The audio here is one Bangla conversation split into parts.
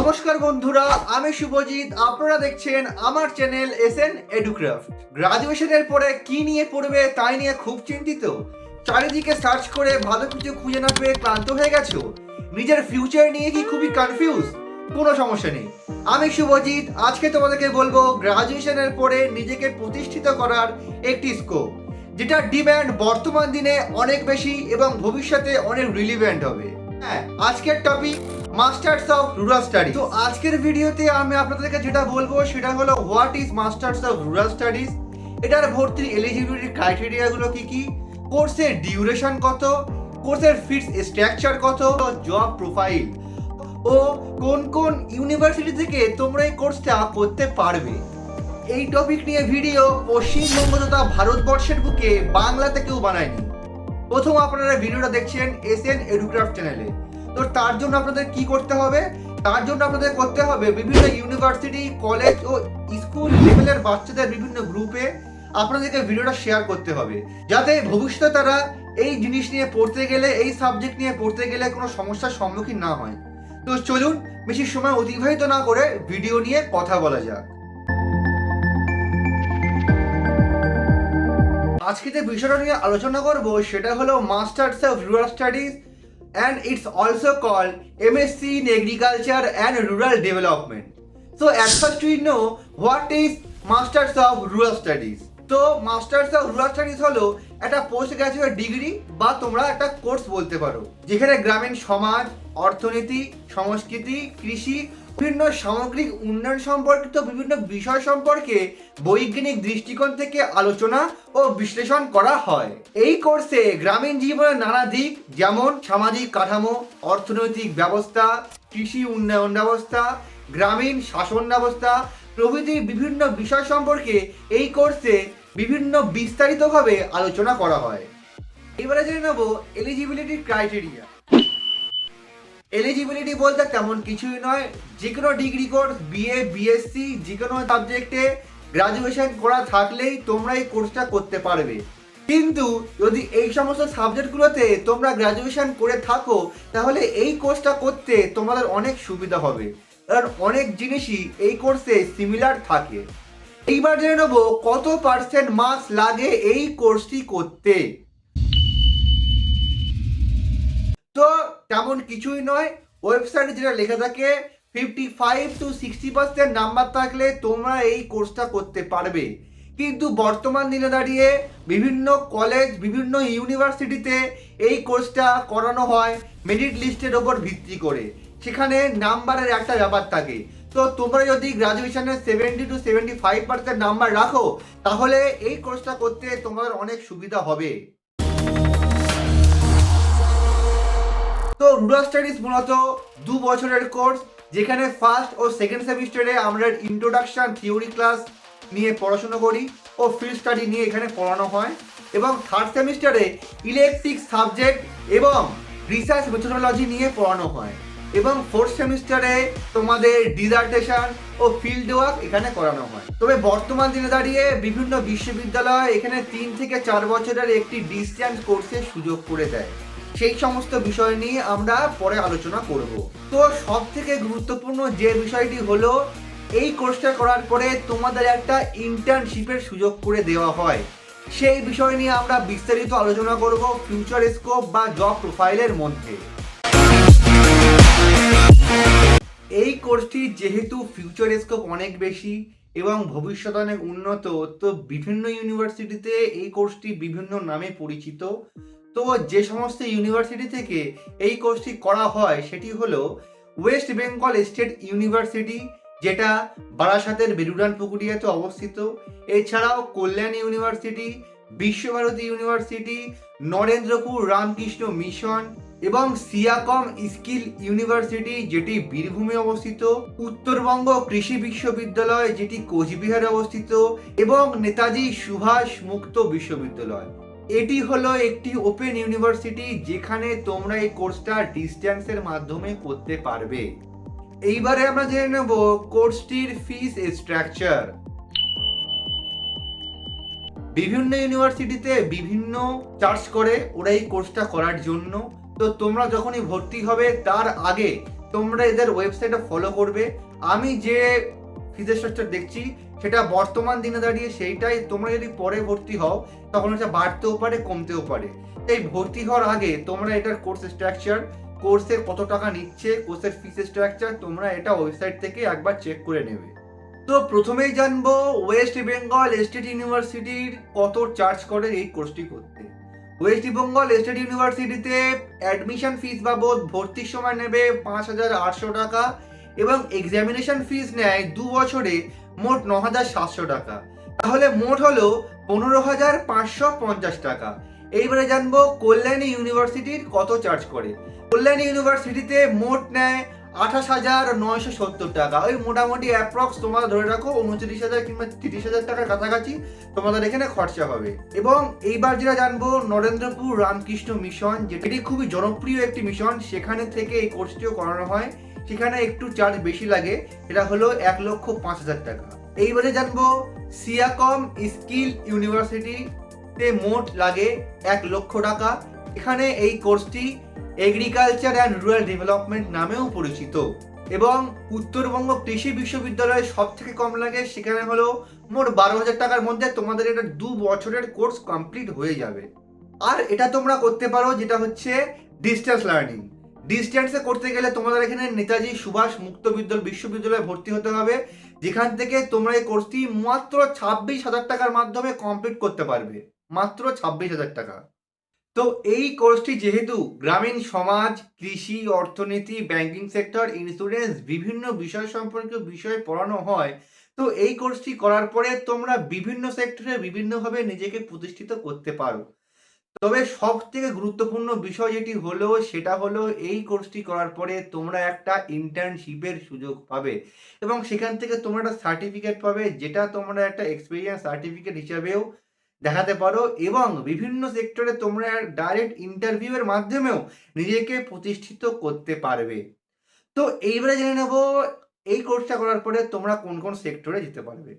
নমস্কার বন্ধুরা, আমি শুভজিৎ। আপনারা দেখছেন আমার চ্যানেল এসএন এডুক্রাফট। গ্রাজুয়েশনের পরে কি নিয়ে পড়বে তাই নিয়ে খুব চিন্তিত। চারিদিকে সার্চ করে ভালো কিছু খুঁজে না পেয়ে ক্লান্ত হয়ে গেছো। নিজের ফিউচার নিয়ে কি খুবই কনফিউজ? কোনো সমস্যা নেই, আমি শুভজিৎ আজকে তোমাদেরকে বলবো গ্রাজুয়েশনের পরে নিজেকে প্রতিষ্ঠিত করার একটি স্কোপ, যেটার ডিমান্ড বর্তমান দিনে অনেক বেশি এবং ভবিষ্যতে অনেক রিলিভেন্ট হবে। হ্যাঁ, আজকের topic masters of rural studies. তো আজকের ভিডিওতে আমি আপনাদেরকে যেটা বলবো সেটা হলো what is masters of rural studies, এটার ভর্তির এলিজিবিলিটি ক্রাইটেরিয়াগুলো কি কি, কোর্সের ডিউরেশন কত, কোর্সের ফিস স্ট্রাকচার কত, জব প্রোফাইল ও কোন কোন ইউনিভার্সিটি থেকে তোমরা এই কোর্সটা করতে পারবে। এই টপিক নিয়ে ভিডিও পশ্চিমবঙ্গ তথা ভারতবর্ষের বুকে বাংলাতে কেউ বানায়নি। প্রথম আপনারা ভিডিওটা দেখছেন এসএন এডুক্রাফট চ্যানেলে। তো তার জন্য আপনাদের কি করতে হবে? তার জন্য আপনাদের করতে হবে বিভিন্ন ইউনিভার্সিটি, কলেজ ও স্কুল লেভেলের বাচ্চাদের বিভিন্ন গ্রুপে আপনাদেরকে ভিডিওটা শেয়ার করতে হবে, যাতে ভবিষ্যতে তারা এই জিনিস নিয়ে পড়তে গেলে, এই সাবজেক্ট নিয়ে পড়তে গেলে কোনো সমস্যার সম্মুখীন না হয়। তো চলুন বেশি সময় অতিবাহিত না করে ভিডিও নিয়ে কথা বলা যাক। আজকে যে বিষয়টা নিয়ে আলোচনা করব সেটা হলো masters of rural studies and it's also called MSc in Agriculture and Rural Development. So at first we know what is Masters of Rural Studies. তো মাস্টার্স অফ রুরাল স্টাডিজ হলো একটা পোস্ট গ্রাজুয়েট ডিগ্রি বা তোমরা একটা কোর্স বলতে পারো, যেখানে গ্রামীণ সমাজ, অর্থনীতি, সংস্কৃতি, কৃষি, বিভিন্ন সামগ্রিক উন্নয়ন সম্পর্কিত বিভিন্ন বিষয় সম্পর্কে বৈজ্ঞানিক দৃষ্টিকোণ থেকে আলোচনা ও বিশ্লেষণ করা হয়। এই কোর্সে গ্রামীণ জীবনের নানা দিক, যেমন সামাজিক কাঠামো, অর্থনৈতিক ব্যবস্থা, কৃষি উন্নয়ন ব্যবস্থা, গ্রামীণ শাসন ব্যবস্থা প্রভৃতি বিভিন্ন বিষয় সম্পর্কে এই কোর্সে বিভিন্ন বিস্তারিতভাবে আলোচনা করা হয়। এবারে জেনে নেব এলিজিবিলিটি ক্রাইটেরিয়া। এলিজিবিলিটি বলতে তেমন কিছুই নয়, যে কোনো ডিগ্রি কোর্স, বিএ, বিএসসি, যে কোনো সাবজেক্টে গ্রাজুয়েশন করা থাকলেই তোমরা এই কোর্সটা করতে পারবে। কিন্তু যদি এই সমস্ত সাবজেক্টগুলোতে তোমরা গ্রাজুয়েশন করে থাকো, তাহলে এই কোর্সটা করতে তোমাদের অনেক সুবিধা হবে, কারণ অনেক জিনিসই এই কোর্সে সিমিলার থাকে। এইবার জেনে নেবো কত পার্সেন্ট মার্কস লাগে এই কোর্সটি করতে। তো তেমন কিছুই নয়, ওয়েবসাইটে যেটা লেখা থাকে 55 to 60% নাম্বার থাকলে তোমরা এই কোর্সটা করতে পারবে। কিন্তু বর্তমান দিনে দাঁড়িয়ে বিভিন্ন কলেজ, বিভিন্ন ইউনিভার্সিটিতে এই কোর্সটা করানো হয় মেরিট লিস্টের ওপর ভিত্তি করে, সেখানে নাম্বারের একটা ব্যাপার থাকে। তো তোমরা যদি গ্রাজুয়েশনে 70 to 75% নাম্বার রাখো, তাহলে এই কোর্সটা করতে তোমাদের অনেক সুবিধা হবে। তো রুরাল স্টাডিজ মূলত 2 বছরের কোর্স, যেখানে ফার্স্ট ও সেকেন্ড সেমিস্টারে আমরা ইন্ট্রোডাকশন থিওরি ক্লাস নিয়ে পড়াশোনা করি ও ফিল্ড স্টাডি নিয়ে এখানে পড়ানো হয়, এবং থার্ড সেমিস্টারে ইলেকট্রিক সাবজেক্ট এবং রিসার্চ মেথোডোলজি নিয়ে পড়ানো হয়, এবং ফোর্থ সেমিস্টারে তোমাদের ডিজার্টেশন ও ফিল্ড ওয়ার্ক এখানে করানো হয়। তবে বর্তমান দিনে দাঁড়িয়ে বিভিন্ন বিশ্ববিদ্যালয় এখানে 3 থেকে 4 বছরের একটি ডিস্টেন্স কোর্সের সুযোগ করে দেয়। সেই সমস্ত বিষয় নিয়ে আমরা পরে আলোচনা করব। তো সব থেকে গুরুত্বপূর্ণ যে বিষয়টি হলো, এই কোর্সটা করার পরে তোমাদের একটা ইন্টার্নশিপের সুযোগ করে দেওয়া হয়। সেই বিষয় নিয়ে আমরা বিস্তারিত আলোচনা করব ফিউচার স্কোপ বা জব প্রোফাইলের মধ্যে। এই কোর্সটি যেহেতু ফিউচার স্কোপ অনেক বেশি এবং ভবিষ্যৎ অনেক উন্নত, তো বিভিন্ন ইউনিভার্সিটিতে এই কোর্সটি বিভিন্ন নামে পরিচিত। তো যে সমস্ত ইউনিভার্সিটি থেকে এই কোর্সটি করা হয় সেটি হলো ওয়েস্ট বেঙ্গল স্টেট ইউনিভার্সিটি, যেটা বারাসাতের বেলুড়ান পুকুরিয়াতে অবস্থিত। এছাড়াও Kalyan university, Visvabharati university, Narendrapur Ramakrishna mission এবং সিয়াকম স্কিল ইউনিভার্সিটি, যেটি বীরভূমে অবস্থিত, উত্তরবঙ্গ কৃষি বিশ্ববিদ্যালয়, যেটি কোচবিহারে অবস্থিত, এবং নেতাজি সুভাষ মুক্ত বিশ্ববিদ্যালয়। এটি হলো একটি ওপেন ইউনিভার্সিটি, যেখানে তোমরা এই কোর্সটা ডিস্টেন্সের মাধ্যমে করতে পারবে। এইবারে আমরা জেনে নেব কোর্সটির ফিস স্ট্রাকচার। বিভিন্ন ইউনিভার্সিটিতে বিভিন্ন চার্জ করে ওরা এই কোর্সটা করার জন্য। তো তোমরা যখনই ভর্তি হবে তার আগে তোমরা এদের ওয়েবসাইটে ফলো করবে। আমি যে ফিজের স্ট্রাকচার দেখছি সেটা বর্তমান দিনে দাঁড়িয়ে সেইটাই। তোমরা যদি পরে ভর্তি হও তখন এটা বাড়তেও পারে, কমতেও পারে। এই ভর্তি হওয়ার আগে তোমরা এটার কোর্স স্ট্রাকচার, কোর্সে কত টাকা নিচ্ছে, কোর্সের ফিস স্ট্রাকচার তোমরা এটা ওয়েবসাইট থেকে একবার চেক করে নেবে। তো প্রথমেই জানবো ওয়েস্ট বেঙ্গল স্টেট ইউনিভার্সিটির কত চার্জ করে এই কোর্সটি করতে। ওয়েস্ট বেঙ্গল স্টেট ইউনিভার্সিটিতে অ্যাডমিশন ফিস বাবদ ভর্তির সময় নেবে 5,800 টাকা এবং এক্সামিনেশন ফিস নেয় 2 বছরে মোট 9,700 টাকা। তাহলে মোট হলো 15,550 টাকা। এইবারে জানবো কল্যাণী ইউনিভার্সিটির কত চার্জ করে। কল্যাণী ইউনিভার্সিটিতে মোট নেয় 28,970 টাকা। ওই মোটামুটি অ্যাপ্রক্স তোমরা ধরে রাখো 29,000 কিংবা 30,000 টাকার কাছাকাছি তোমাদের এখানে খরচা হবে। এবং এইবার যেটা জানবো নরেন্দ্রপুর রামকৃষ্ণ মিশন, যেটি খুবই জনপ্রিয় একটি মিশন, সেখানে থেকে এই কোর্সটিও করানো হয়। সেখানে একটু চার্জ বেশি লাগে, এটা হলো 1,05,000 টাকা। এইবারে জানবো সিয়াকম স্কিল ইউনিভার্সিটিতে মোট লাগে 1 লক্ষ টাকা। এখানে এই কোর্সটি এগ্রিকালচার অ্যান্ড রুরাল ডেভেলপমেন্ট নামেও পরিচিত। এবং উত্তরবঙ্গ কৃষি বিশ্ববিদ্যালয়ে সব থেকে কম লাগে, সেখানে হলো মোট 12,000 টাকার মধ্যে তোমাদের এটা 2 বছরের কোর্স কমপ্লিট হয়ে যাবে। আর এটা তোমরা করতে পারো যেটা হচ্ছে ডিস্টেন্স লার্নিং। ডিস্টেন্সে করতে গেলে তোমাদের এখানে নেতাজি সুভাষ মুক্ত বিশ্ববিদ্যালয়ে ভর্তি হতে হবে, যেখান থেকে তোমরা এই কোর্সটি মাত্র 26,000 টাকার মাধ্যমে কমপ্লিট করতে পারবে। মাত্র 26,000 টাকা। তো এই কোর্সটি যেহেতু গ্রামীণ সমাজ, কৃষি, অর্থনীতি, ব্যাংকিং সেক্টর, ইন্স্যুরেন্স বিভিন্ন বিষয় সম্পর্কে বিষয় পড়ানো হয়, তো এই কোর্সটি করার পরে তোমরা বিভিন্ন সেক্টরে বিভিন্নভাবে নিজেকে প্রতিষ্ঠিত করতে পারো। তবে সব থেকে গুরুত্বপূর্ণ বিষয় যেটি হলো সেটা হলো এই কোর্সটি করার পরে তোমরা একটা ইন্টার্নশিপের সুযোগ পাবে এবং সেখান থেকে তোমরা একটা সার্টিফিকেট পাবে, যেটা তোমরা একটা এক্সপিরিয়েন্স সার্টিফিকেট হিসাবেও দেখাতে পারো এবং বিভিন্ন সেক্টরে তোমরা ডাইরেক্ট ইন্টারভিউয়ের মাধ্যমেও নিজেকে প্রতিষ্ঠিত করতে পারবে। তো এইবারে জেনে নেব এই কোর্সটা করার পরে তোমরা কোন কোন সেক্টরে যেতে পারবে।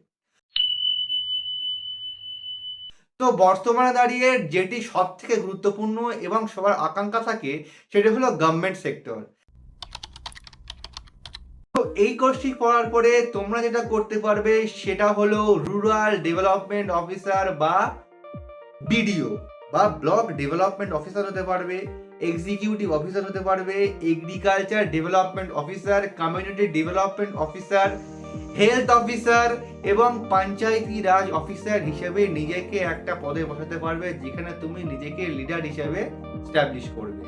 তো বর্তমানে দাঁড়িয়ে যেটি সব থেকে গুরুত্বপূর্ণ এবং সবার আকাঙ্ক্ষা থাকে সেটা হলো গভর্নমেন্ট সেক্টর। তো এই কোর্সটি করার পরে তোমরা যেটা করতে পারবে সেটা হলো রুরাল ডেভেলপমেন্ট অফিসার বা বিডিও বা ব্লক ডেভেলপমেন্ট অফিসার হতে পারবে, এক্সিকিউটিভ অফিসার হতে পারবে, agriculture development officer, community development officer, health officer এবং পঞ্চায়েতি রাজ অফিসার হিসেবে নিজেকে একটা পদে বসাতে পারবে, যেখানে তুমি নিজেকে লিডার হিসেবে স্ট্যাবলিশ করবে।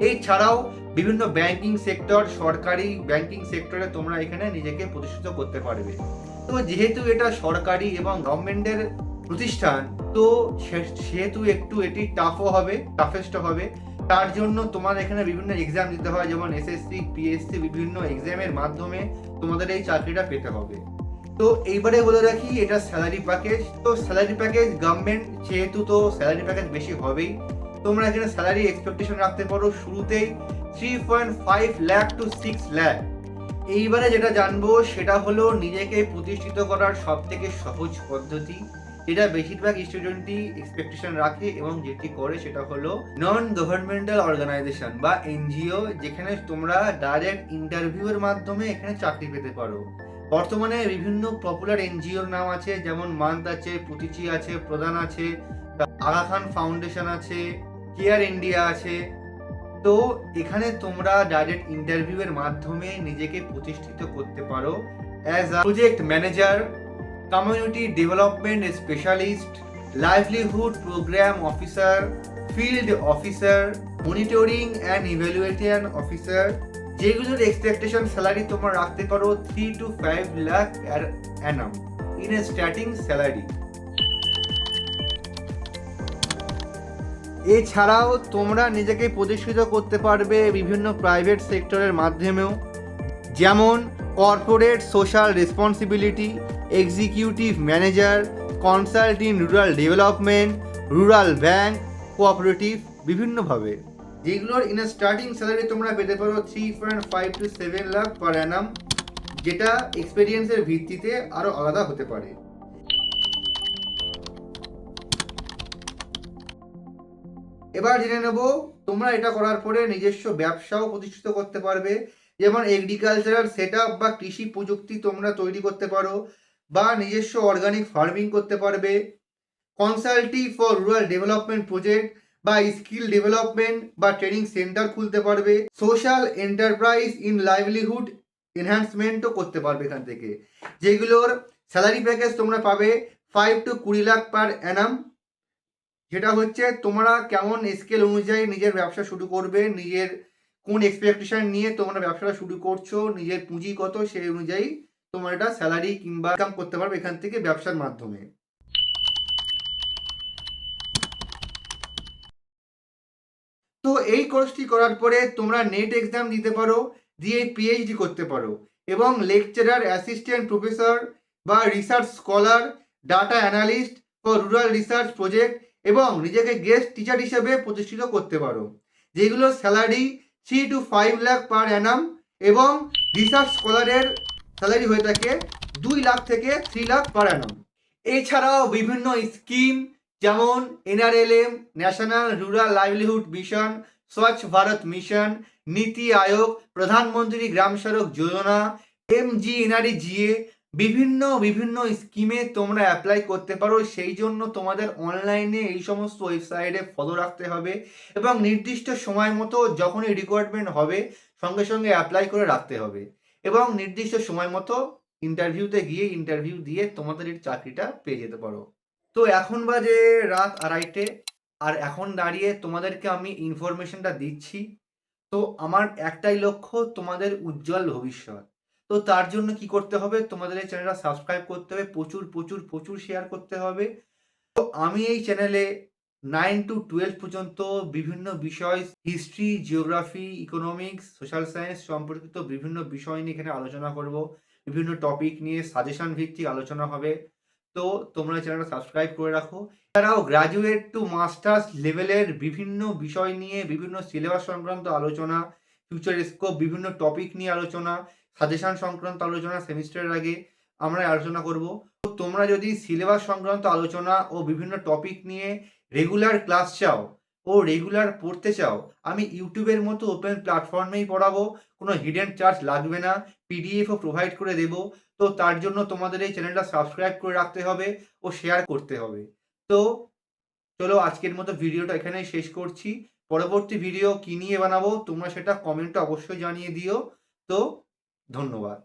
এছাড়াও বিভিন্ন ব্যাংকিং সেক্টর, সরকারি ব্যাংকিং সেক্টরে তোমরা এখানে নিজেকে প্রতিষ্ঠিত করতে পারবে। তো যেহেতু এটা সরকারি এবং গভর্নমেন্টের প্রতিষ্ঠান, তো সেহেতু একটু এটি টাফও হবে, টাফেস্ট হবে। তার জন্য তোমার এখানে বিভিন্ন এক্সাম দিতে হয়, যেমন এসএসসি, পিএসসি, বিভিন্ন এক্সামের মাধ্যমে তোমাদের এই চাকরিটা পেতে হবে। তো এইবারে বলে রাখি এটা স্যালারি প্যাকেজ। তো স্যালারি প্যাকেজ গভর্নমেন্ট যেহেতু, তো স্যালারি প্যাকেজ বেশি হবেই। তোমরা এখানে স্যালারি এক্সপেকটেশন রাখতে পারো শুরুতেই 3.5 লাখ টু 6 লাখ। এইবারে যেটা জানবো সেটা হলো নিজেকে প্রতিষ্ঠিত করার সব থেকে সহজ পদ্ধতি, যেটা বেশিরভাগ স্টুডেন্টই এক্সপেকটেশন রাখে এবং যেটি করে সেটা হলো নন গভর্নমেন্টাল অর্গানাইজেশন বা এনজিও, যেখানে তোমরা ডাইরেক্ট ইন্টারভিউয়ের মাধ্যমে এখানে চাকরি পেতে পারো। বর্তমানে বিভিন্ন পপুলার এনজিওর নাম আছে, যেমন মান্থ আছে, প্রতিচি আছে, প্রধান আছে, আগা খান ফাউন্ডেশন আছে, কেয়ার ইন্ডিয়া আছে। তো এখানে তোমরা ডাইরেক্ট ইন্টারভিউয়ের মাধ্যমে নিজেকে প্রতিষ্ঠিত করতে পারো as a project manager, community development specialist, livelihood programme officer, field officer, monitoring and evaluation officer, যেগুলোর এক্সপেকটেশন স্যালারি তোমরা রাখতে পারো 3 to 5 lakh per annum in a starting salary। এছাড়াও তোমরা নিজেকে প্রতিষ্ঠিত করতে পারবে বিভিন্ন প্রাইভেট সেক্টরের মাধ্যমেও, যেমন corporate social responsibility, executive manager, consult in rural development, rural bank, cooperative, বিভিন্নভাবে, যেগুলোর ইন স্টার্টিং স্যালারি তোমরা পেতে পারো 3.5 to 7 লাখ পার অ্যানাম, যেটা এক্সপেরিয়েন্সের ভিত্তিতে আরও আলাদা হতে পারে। এবার জেনে নেব তোমরা এটা করার পরে নিজস্ব ব্যবসাও প্রতিষ্ঠিত করতে পারবে, যেমন এগ্রিকালচারাল সেট আপ বা কৃষি প্রযুক্তি তোমরা তৈরি করতে পারো, বা নিজস্ব অর্গানিক ফার্মিং করতে পারবে। কনসালটি ফর রুরাল ডেভেলপমেন্ট প্রজেক্ট বা স্কিল ডেভেলপমেন্ট বা ট্রেনিং সেন্টার খুলতে পারবে। সোশ্যাল এন্টারপ্রাইজ ইন লাইভলিহুড এনহ্যান্সমেন্টও করতে পারবে এখান থেকে, যেগুলোর স্যালারি প্যাকেজ তোমরা পাবে 5 to 20 লাখ পার অ্যানাম। যেটা হচ্ছে তোমরা কেমন স্কেল অনুযায়ী নিজের ব্যবসা শুরু করবে, নিজের কোন এক্সপেকটেশন নিয়ে তোমরা ব্যবসাটা শুরু করছো, নিজের পুঁজি কত, সেই অনুযায়ী তোমরা এটা স্যালারি কিংবা ইনকাম করতে পারবে এখান থেকে ব্যবসার মাধ্যমে। তো এই কোর্সটি করার পরে তোমরা নেট এক্সাম দিতে পারো, দিয়ে পিএইচডি করতে পারো, এবং লেকচারার, অ্যাসিস্ট্যান্ট প্রফেসর বা research scholar, data analyst for rural research project, এবং নিজেকে গেস্ট টিচার হিসেবে প্রতিষ্ঠিত করতে পারো, যেগুলো স্যালারি 3 to 5 লাখ পার অ্যানাম, এবং রিসার্চ স্কলারের স্যালারি হয়ে থাকে 2 লাখ থেকে 3 লাখ পার অ্যানাম। এছাড়াও বিভিন্ন স্কিম যেমন NRLM, national rural livelihood mission, স্বচ্ছ ভারত মিশন, নীতি আয়োগ, প্রধানমন্ত্রী গ্রাম সড়ক যোজনা, এমজিএনআরইজিএ, বিভিন্ন স্কিমে তোমরা অ্যাপ্লাই করতে পারো। সেই জন্য তোমাদের অনলাইনে এই সমস্ত ওয়েবসাইটে ফলো রাখতে হবে, এবং নির্দিষ্ট সময় মতো যখনই রিকোয়ারমেন্ট হবে সঙ্গে সঙ্গে অ্যাপ্লাই করে রাখতে হবে, এবং নির্দিষ্ট সময় মতো ইন্টারভিউতে গিয়ে ইন্টারভিউ দিয়ে তোমাদের এই চাকরিটা পেয়ে যেতে পারো। তো এখন বাজে রাত 2:30, আর এখন দাঁড়িয়ে তোমাদেরকে আমি ইনফরমেশনটা দিচ্ছি। তো আমার একটাই লক্ষ্য, তোমাদের উজ্জ্বল ভবিষ্যৎ। তো তার জন্য কি করতে হবে, তোমাদের এই চ্যানেলটা সাবস্ক্রাইব করতে হবে, প্রচুর শেয়ার করতে হবে। তো আমি এই চ্যানেলে 9 to 12 পর্যন্ত বিভিন্ন বিষয়, history, geography, economics, social science সম্পর্কিত বিভিন্ন বিষয় নিয়ে এখানে আলোচনা করব। বিভিন্ন টপিক নিয়ে সাজেশন ভিত্তিক আলোচনা হবে। তো তোমরা চ্যানেলটা সাবস্ক্রাইব করে রাখো। এছাড়াও গ্র্যাজুয়েট টু মাস্টার্স লেভেলের বিভিন্ন বিষয় নিয়ে বিভিন্ন সিলেবাস সংক্রান্ত আলোচনা, ফিউচার স্কোপ, বিভিন্ন টপিক নিয়ে আলোচনা, সাজেশন সংক্রান্ত আলোচনা সেমিস্টারের আগে আমরা আলোচনা করব। তোমরা যদি সিলেবাস সংক্রান্ত আলোচনা ও বিভিন্ন টপিক নিয়ে রেগুলার ক্লাস চাও ও রেগুলার পড়তে চাও, আমি ইউটিউবের মতো ওপেন প্ল্যাটফর্মেই পড়াবো, কোনো হিডেন চার্জ লাগবে না, পিডিএফও প্রোভাইড করে দেব। তো তার জন্য তোমাদের এই চ্যানেলটা সাবস্ক্রাইব করে রাখতে হবে ও শেয়ার করতে হবে। তো চলো আজকের মতো ভিডিওটা এখানেই শেষ করছি। পরবর্তী ভিডিও কী নিয়ে বানাবো তোমরা সেটা কমেন্টে অবশ্যই জানিয়ে দিও। তো ধন্যবাদ।